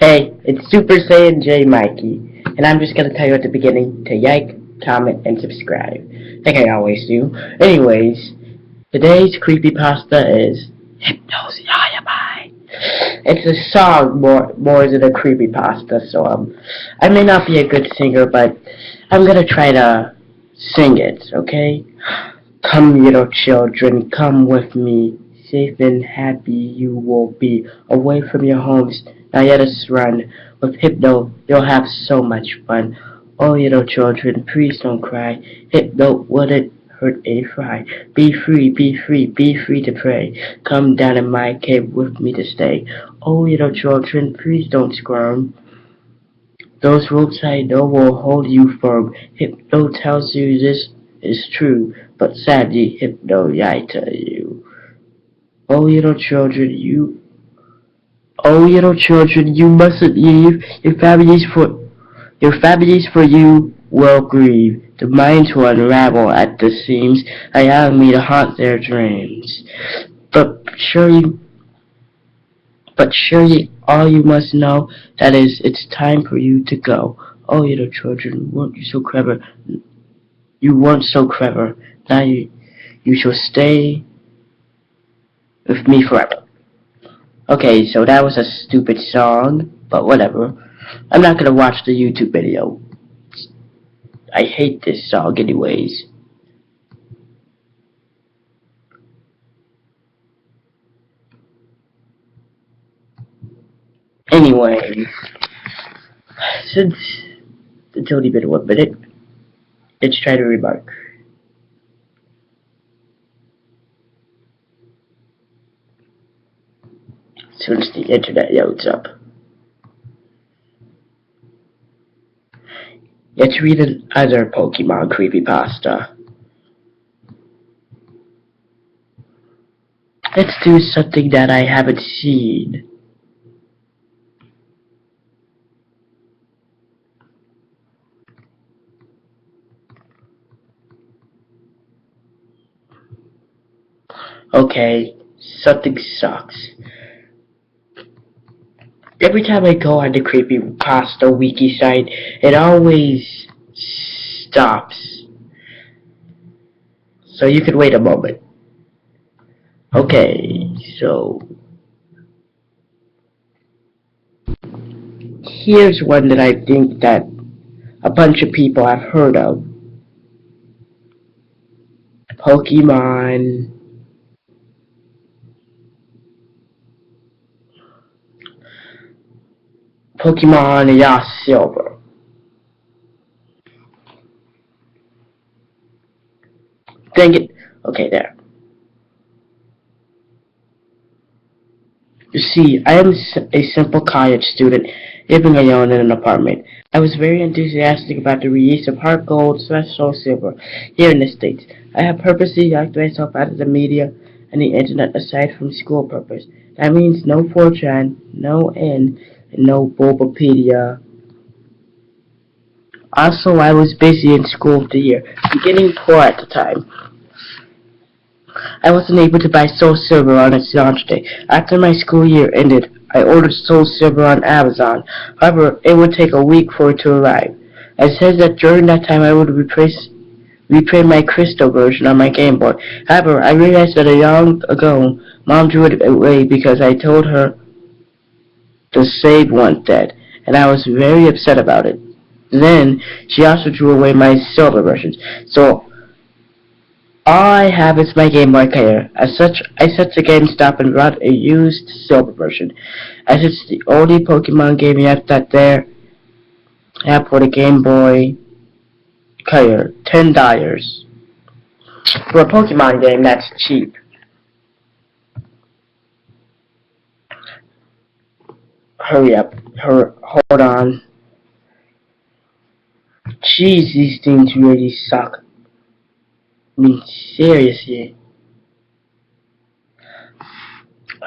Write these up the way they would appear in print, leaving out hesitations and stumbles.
Hey, it's Super Saiyan J Mikey, and I'm just gonna tell you at the beginning to like, comment, and subscribe, like I always do. Anyways, today's creepypasta is Hypno's Lullaby. It's a song more than a creepypasta, so I may not be a good singer, but I'm gonna try to sing it, okay? Come, little children, come with me. Safe and happy you will be, away from your homes. Now let us run. With Hypno, you'll have so much fun. Oh, little children, please don't cry. Hypno wouldn't hurt a fly. Be free, be free, be free to pray. Come down in my cave with me to stay. Oh, little children, please don't squirm. Those ropes I know will hold you firm. Hypno tells you this is true, but sadly, Hypno lied to you. Oh, little children, you mustn't leave. Your families for you will grieve. The minds will unravel at the seams, allowing me to haunt their dreams. But surely, but surely, all you must know, that is, it's time for you to go. Oh, little children, weren't you so clever? You weren't so clever. Now you shall stay with me forever. Okay, so that was a stupid song, but whatever. I'm not gonna watch the YouTube video. I hate this song anyways. Anyway, since it's only been 1 minute, let's try to remark. As soon as the internet loads up. Let's read another Pokemon creepypasta. Let's do something that I haven't seen. Okay, something sucks. Every time I go on the creepypasta wiki site, it always stops. So you can wait a moment. Okay, so here's one that I think that a bunch of people have heard of. Pokemon Pokemon Yas Silver. Dang it. Okay, there. You see, I am a simple college student living alone in an apartment. I was very enthusiastic about the release of Heart Gold / Soul Silver here in the States. I have purposely locked myself out of the media and the internet aside from school purpose. That means no 4chan, no N, and no Bulbapedia. Also, I was busy in school of the year, beginning poor at the time. I wasn't able to buy Soul Silver on its launch day. After my school year ended, I ordered Soul Silver on Amazon. However, it would take a week for it to arrive. It says that during that time I would replay my Crystal version on my Game Boy. However, I realized that long ago, Mom threw it away because I told her the save one dead, and I was very upset about it. Then, she also threw away my Silver versions. So, all I have is my Game Boy Color. As such, I set to GameStop and bought a used Silver version, as it's the only Pokemon game left that there have for the Game Boy Color. $10. For a Pokemon game, that's cheap. Hurry up. Hold on. Jeez, these things really suck. I mean, seriously.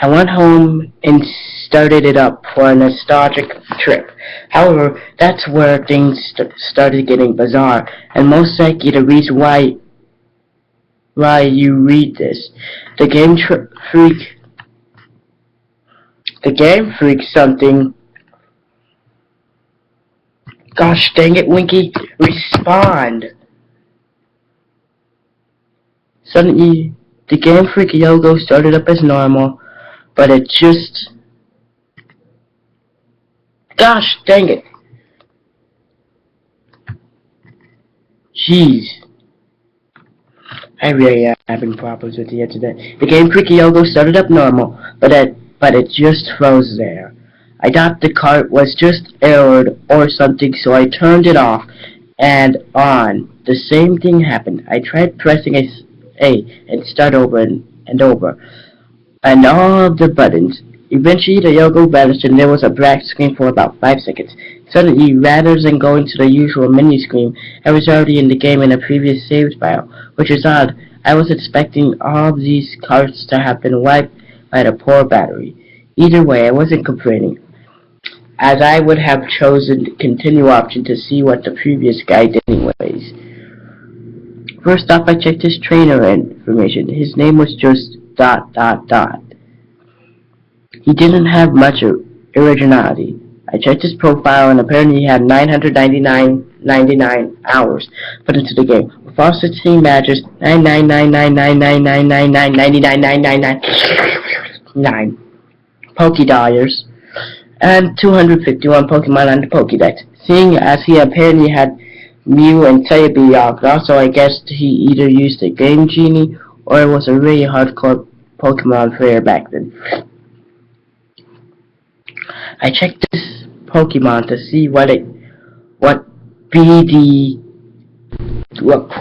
I went home and started it up for a nostalgic trip. However, that's where things started getting bizarre, and most likely the reason why you read this. The Game Freak something Gosh dang it, Winky. Respond. Suddenly, the Game Freak logo started up as normal, but it just... Gosh dang it. Jeez. I really am having problems with the internet. The Game Freak logo started up normal, but it just froze there. I thought the cart was just errored or something, so I turned it off and on. The same thing happened. I tried pressing A and start over and over, and all of the buttons. Eventually, the logo vanished and there was a black screen for about 5 seconds. Suddenly, rather than going to the usual menu screen, I was already in the game in a previous saved file, which is odd. I was expecting all of these carts to have been wiped by the poor battery. Either way, I wasn't complaining, as I would have chosen the continue option to see what the previous guy did anyways. First off, I checked his trainer information. His name was just ... He didn't have much originality. I checked his profile and apparently he had 999 hours put into the game. With all 16 matches, 9 Pokédollars, and 251 Pokemon on the Pokédex. Seeing as he apparently had Mew and Tabi also I guess he either used a Game Genie or it was a really hardcore Pokemon player back then. I checked this Pokemon to see what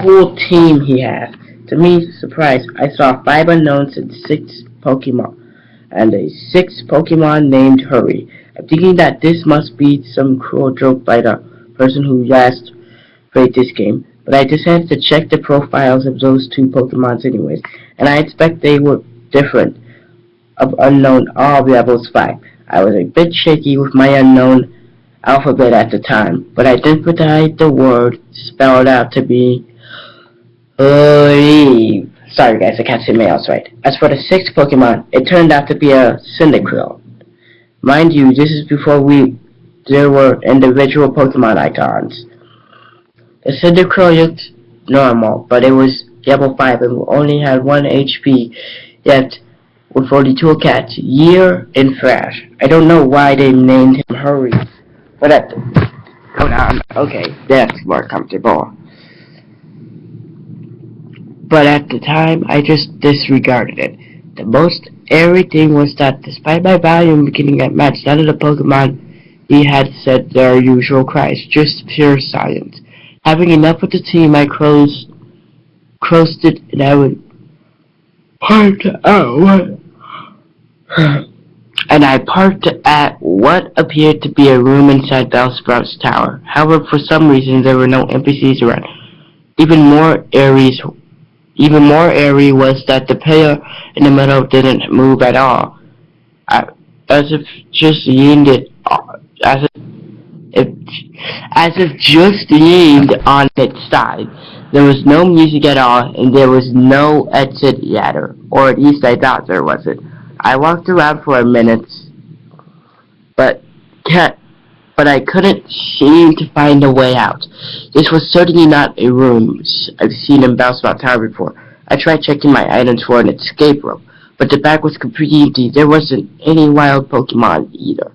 cool team he had. To me, surprise, I saw 5 unknowns and 6 Pokemon, and a 6th Pokemon named Hurry. I'm thinking that this must be some cruel joke by the person who last played this game, but I decided to check the profiles of those 2 Pokemons anyways, and I expect they were different of unknown all levels 5. I was a bit shaky with my unknown alphabet at the time, but I didn't put the word spelled out to be leave. Sorry guys, I can't say my else right. As for the 6th Pokemon, it turned out to be a Cyndaquil. Mind you, this is before there were individual Pokemon icons. The Cyndaquil looked normal, but it was level 5 and only had 1 HP, yet with only 2 cats, Year and Thrash. I don't know why they named him Hurry, but hold on, okay, that's more comfortable. But at the time, I just disregarded it. The most airy thing was that despite my volume beginning at max, none of the Pokemon he had said their usual cries, just pure silence. Having enough with the team, I closed it and I would parked at what appeared to be a room inside Bellsprout's tower. However, for some reason, there were no NPCs around. Even more airy was that the player in the middle didn't move at all, as if just leaned on its side. There was no music at all, and there was no exit ladder, or at least I thought there wasn't. I walked around for a minute, but I couldn't seem to find a way out. This was certainly not a room I've seen in Bellsprout Tower before. I tried checking my items for an escape rope, but the bag was completely empty. There wasn't any wild Pokemon either.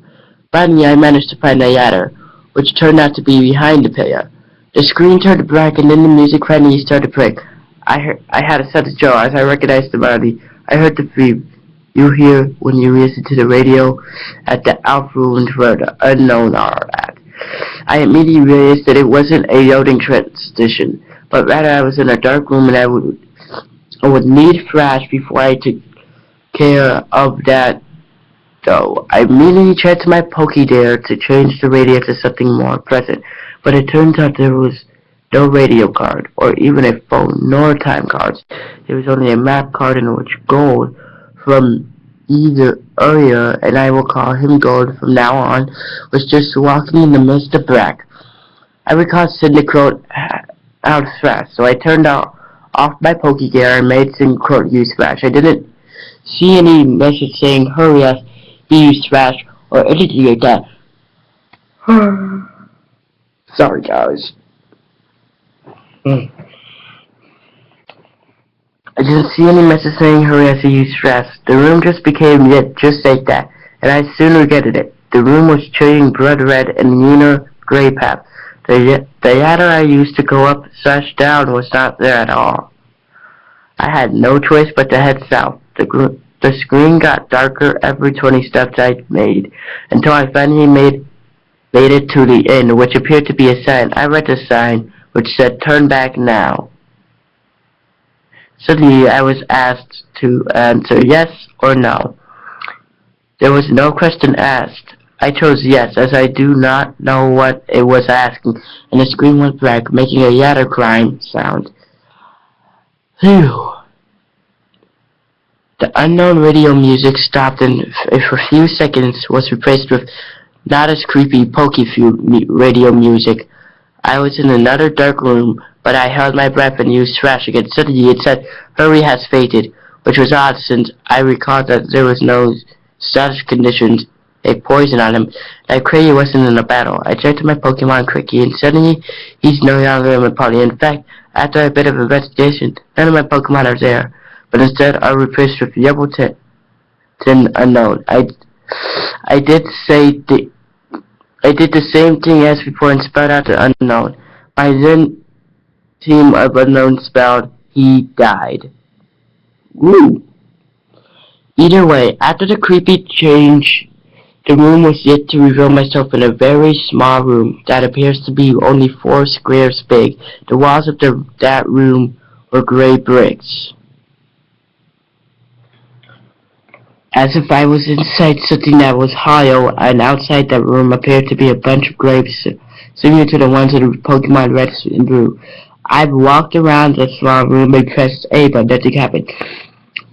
Finally, I managed to find a ladder, which turned out to be behind the player. The screen turned black and then the music finally started playing. I had a sense of joy as I recognized the melody. I heard the theme you hear when you listen to the radio at the outrooms where the unknown are at. I immediately realized that it wasn't a loading transition, but rather I was in a dark room and I would need flash before I took care of that. So I immediately tried to my Pokédare to change the radio to something more pleasant, but it turns out there was no radio card, or even a phone, nor time cards. There was only a map card in which Gold from either area, and I will call him Gold from now on, was just walking in the midst of black. I recalled Cyndaquil out of Thrash, so I turned off my Pokédare and made Cyndaquil use Thrash. I didn't see any message saying hurry us, he used Thrash, or anything like that. Sorry, guys. I didn't see any message saying hurry as I used stress. The room just became yet just like that, and I soon regretted it. The room was turning blood red and lunar gray path. The ladder I used to go up / down was not there at all. I had no choice but to head south. The screen got darker every 20 steps I made, until I finally made it to the inn, which appeared to be a sign. I read the sign, which said, "Turn back now." Suddenly, I was asked to answer yes or no. There was no question asked. I chose yes, as I do not know what it was asking, and the screen went black, making a yatter crying sound. Phew. The unknown radio music stopped and for a few seconds was replaced with not as creepy pokey radio music. I was in another dark room, but I held my breath and used trash again. Suddenly it said, "Hurry has fated," which was odd since I recalled that there was no status conditions, a poison on him. That Crazy wasn't in a battle. I checked my Pokemon Cricky, and suddenly he's no longer in my party. In fact, after a bit of investigation, none of my Pokemon are there, but instead are replaced with Yableton Unknown. I did the same thing as before and spelled out the unknown. My then team of unknown spelled he died. Woo! Either way, after the creepy change, the room was yet to reveal myself in a very small room that appears to be only 4 squares big. The walls of that room were gray bricks, as if I was inside something that was hollow, and outside that room appeared to be a bunch of graves similar to the ones in the Pokemon Red and Blue. I walked around the small room and pressed A, but nothing happened.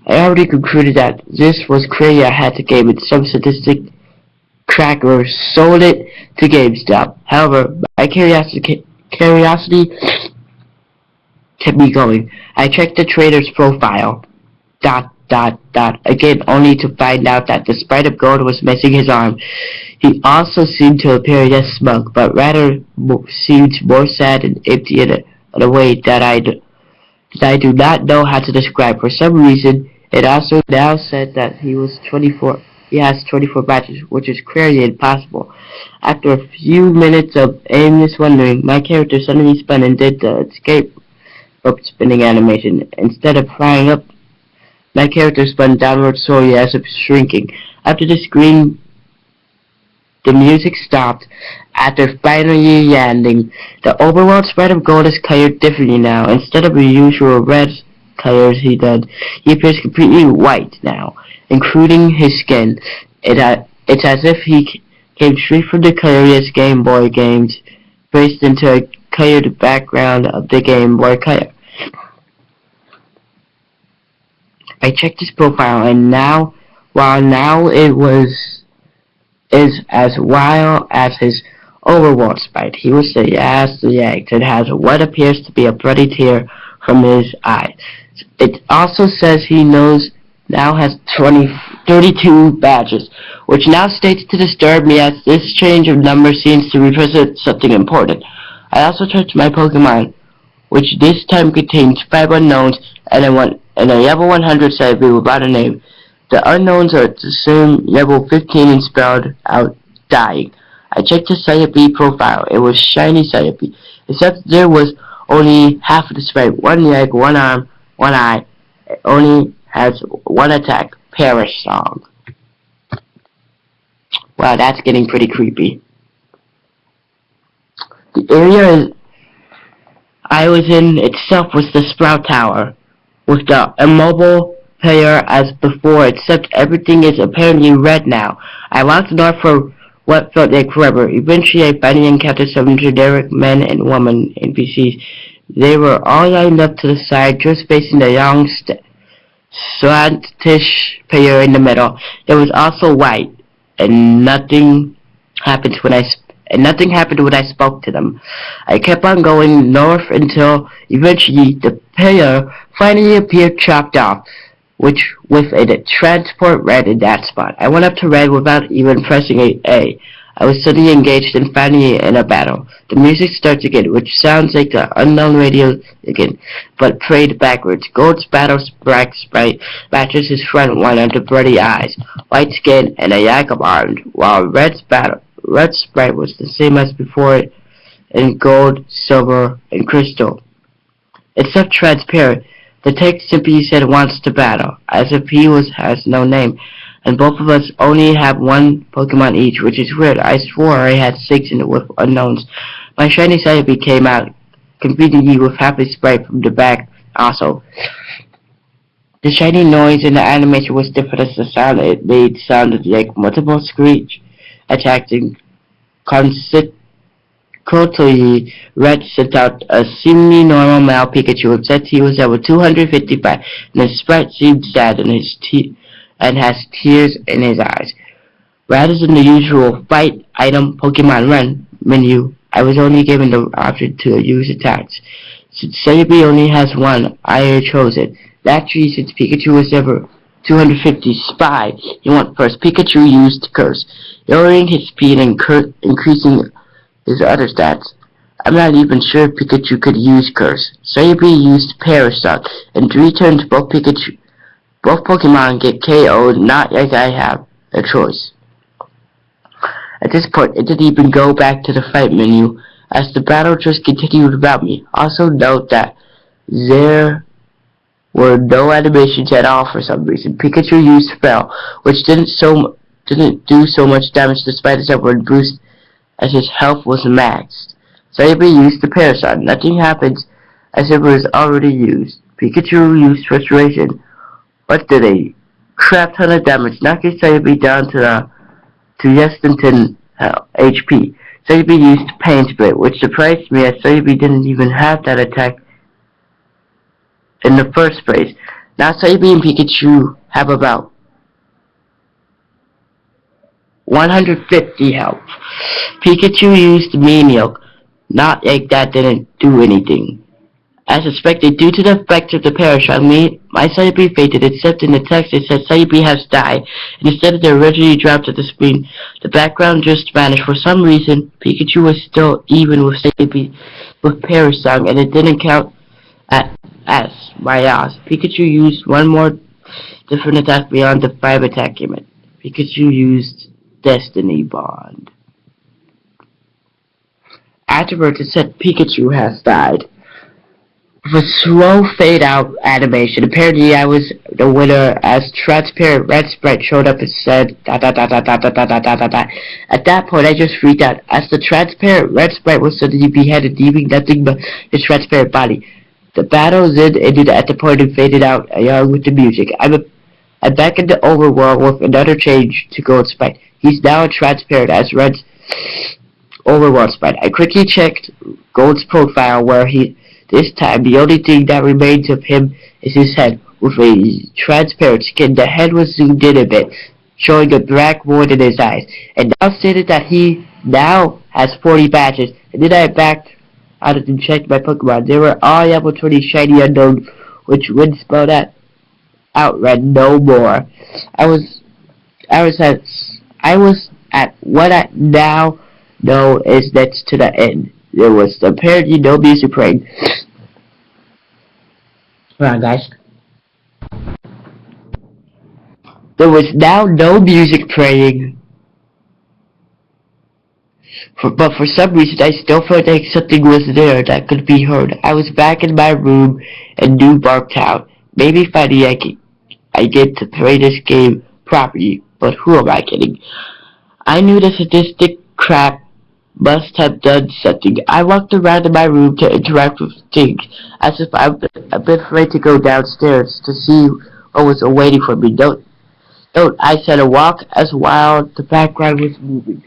I already concluded that this was crazy. I had to game it. Some sadistic cracker sold it to GameStop. However, my curiosity kept me going. I checked the trader's profile. Again, only to find out that the Sprite of Gold was missing his arm. He also seemed to appear less smug, but rather seemed more sad and empty in a way that I do not know how to describe. For some reason, it also now said that he has 24 badges, which is clearly impossible. After a few minutes of aimless wondering, my character suddenly spun and did the escape rope spinning animation. Instead of flying up, my character spun downward slowly as if shrinking. After the music stopped. After finally landing, the overworld Sprite of Gold is colored differently now. Instead of the usual red colors he appears completely white now, including his skin. It's as if he came straight from the colorless Game Boy games, placed into a colored background of the Game Boy Color. I checked his profile, and while it is as wild as his overworld Sprite, he was the last yanked and has what appears to be a bloody tear from his eye. It also says he now has 32 badges, which now states to disturb me, as this change of number seems to represent something important. I also checked my Pokemon, which this time contains 5 unknowns and a level 100 Cyberby without a name. The unknowns are the same level 15 and spelled out dying. I checked the Cyberby profile. It was shiny Cyberby, except there was only half of the sprite, 1 leg, 1 arm, 1 eye. It only has 1 attack. Perish Song. Wow, that's getting pretty creepy. The area I was in itself was the Sprout Tower, with the immobile player as before, except everything is apparently red now. I walked north for what felt like forever. Eventually, I finally encountered some generic men and women NPCs. They were all lined up to the side, just facing the young slantish player in the middle. There was also white, and nothing happened when I spoke to them. I kept on going north until eventually the player finally appeared chopped off, which with a transport red in that spot. I went up to red without even pressing A. I was suddenly engaged and finally in a battle. The music starts again, which sounds like the unknown radio again, but played backwards. Gold's battle sprite matches his front one under bloody eyes, white skin, and a Jacob armed, while Red's sprite was the same as before in gold, silver, and crystal. Except transparent. The text simply said wants to battle, as if he has no name, and both of us only have one Pokemon each, which is weird. I swore I had 6 in it with unknowns. My shiny Cyberbe came out, competing you with Happy Sprite from the back also. The shiny noise in the animation was different as the sound it made sounded like multiple screech attacking consecutively. Red sent out a seemingly normal male Pikachu and said he was level 255, and his sprite seemed sad and has tears in his eyes. Rather than the usual fight item Pokemon Run menu, I was only given the option to use attacks. Since Cyberbe only has one, I chose it. Naturally, since Pikachu was level 250 Spy, he went first. Pikachu used Curse, lowering his speed and increasing his other stats. I'm not even sure if Pikachu could use Curse. Cyberbe used Parasect, and 3 turns both Pokemon get KO'd, not like I have a choice. At this point, it didn't even go back to the fight menu, as the battle just continued without me. Also note that there were no animations at all for some reason. Pikachu used Spell, which didn't do so much damage despite his upward boost, as his health was maxed. Cyberbe used the Parasite. Nothing happens as if it was already used. Pikachu used Frustration. What did a crap ton of damage, knocking Cyberbe down to less than 10 HP. Cyberbe used Pain Split, which surprised me as Cyberbe didn't even have that attack in the first place. Now Cyberbe and Pikachu have about 150 health. Pikachu used Mean-Milk. Not like that didn't do anything. As expected, due to the effect of the Parashock, my Cyberbe fainted, except in the text it said Cyberbe has died, and instead of the originally dropped at the screen, the background just vanished. For some reason, Pikachu was still even with Cyberbe with Parashock, and it didn't count as my loss. Pikachu used one more different attack beyond the 5 attack limit. Pikachu used Destiny Bond. Afterwards, it said Pikachu has died. With a slow fade-out animation, apparently I was the winner as transparent red sprite showed up and said da da da da da da da da da da da. At that point, I just freaked out as the transparent red sprite was suddenly beheaded, leaving nothing but his transparent body. The battle then ended at the point and faded out along with the music. I'm back in the overworld with another change to Gold Sprite. He's now transparent as Red's overworld sprite. I quickly checked Gold's profile where this time the only thing that remains of him is his head. With a transparent skin, the head was zoomed in a bit, showing a black void in his eyes. And now stated that he now has 40 badges. And then I backed out and checked my Pokemon. They were all level 20 shiny unknown, which would spell that out read no more. I was at what I now know is next to the end. There was apparently no music playing. Hold on, guys. There was now no music playing. But for some reason, I still felt like something was there that could be heard. I was back in my room in New Barktown. Maybe finally I get to play this game properly. But who am I kidding? I knew the sadistic crap must have done something. I walked around in my room to interact with things, as if I've been afraid to go downstairs to see what was awaiting for me. Don't, I said a walk as while the background was moving.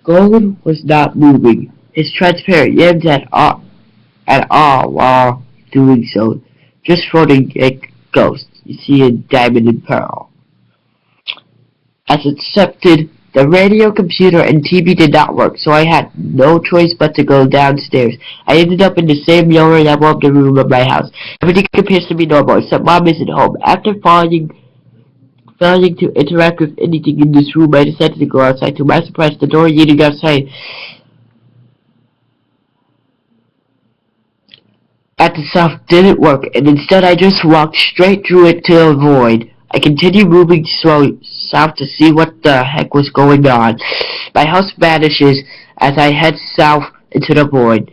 Golden was not moving. His transparent yams at all while doing so, just floating like ghosts you see in Diamond and Pearl. As accepted, the radio, computer, and TV did not work, so I had no choice but to go downstairs. I ended up in the same lower level of the room of my house. Everything appears to be normal, except Mom isn't home. After following Failing to interact with anything in this room, I decided to go outside. To my surprise, the door leading outside at the south didn't work, and instead I just walked straight through it to a void. I continued moving south to see what the heck was going on. My house vanishes as I head south into the void.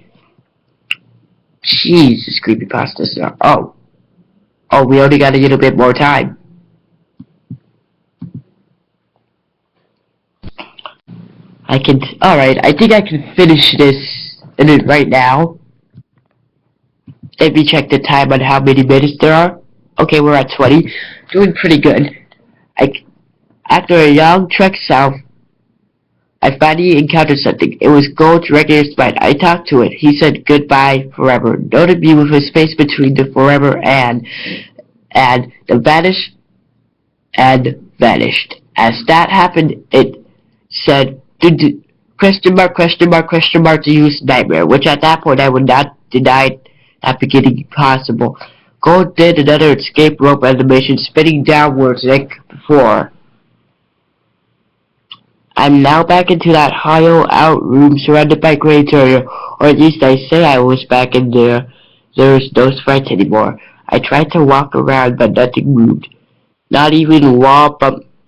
Jesus, creepypasta stuff. Oh, we only got a little bit more time. Alright, I think I can finish this in it right now. Let me check the time on how many minutes there are. Okay, we're at 20. Doing pretty good. After a long trek south, I finally encountered something. It was Gold's regular spot. I talked to it. He said goodbye forever. Noted me with a space between the forever and the vanish and vanished. As that happened, it said question mark to use nightmare, which at that point I would not deny that beginning possible. Gold did another escape rope animation, spinning downwards like before. I'm now back into that hollow out room surrounded by graves area, or at least I say I was back in there. There was no sprites anymore. I tried to walk around, but nothing moved. Not even wall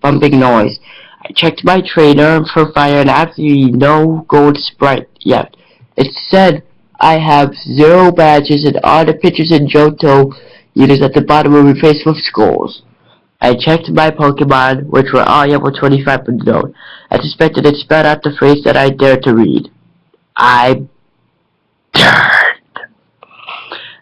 bumping noise. I checked my trainer for fire and absolutely no gold sprite yet. It said I have 0 badges and all the pictures in Johto units at the bottom were replaced with skulls. I checked my Pokemon, which were all level 25 but known. I suspected it spelled out the phrase that I dared to read. I turned.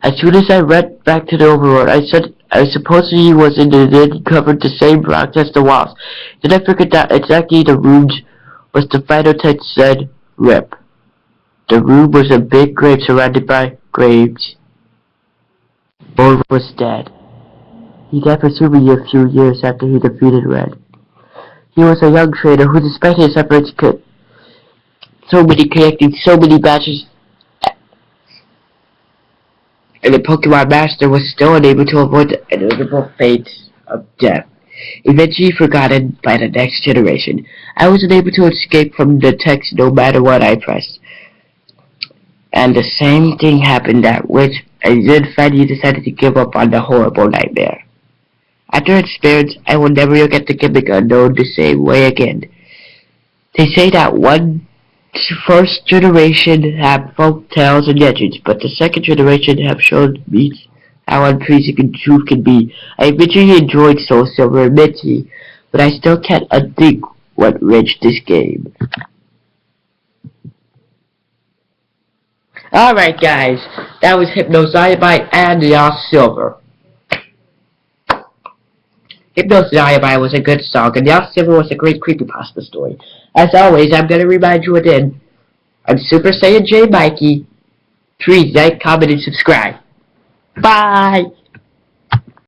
As soon as I went back to the overworld, I said I supposedly was in the then covered the same rocks as the walls. Then I figured that exactly the rooms was the final text said, RIP. The room was a big grave surrounded by graves. Gold was dead. He died presumably a few years after he defeated Red. He was a young trader who, despite his efforts, collecting so many badges, and the Pokemon Master was still unable to avoid the inevitable fate of death. Eventually forgotten by the next generation, I was unable to escape from the text no matter what I pressed. And the same thing happened at which I then finally decided to give up on the horrible nightmare. After experience, I will never get the gimmick unknown the same way again. They say that first generation have folk tales and legends, but the second generation have shown me how unpleasing truth can be. I eventually enjoyed Soul Silver immensely, but I still can't unthink what wrenched this game. Alright guys, that was Hypno Lullaby and Lost Silver. Hypno Lullaby was a good song, and Lost Silver was a great creepypasta story. As always, I'm gonna remind you again, I'm Super Saiyan J Mikey. Please like, comment, and subscribe. Bye!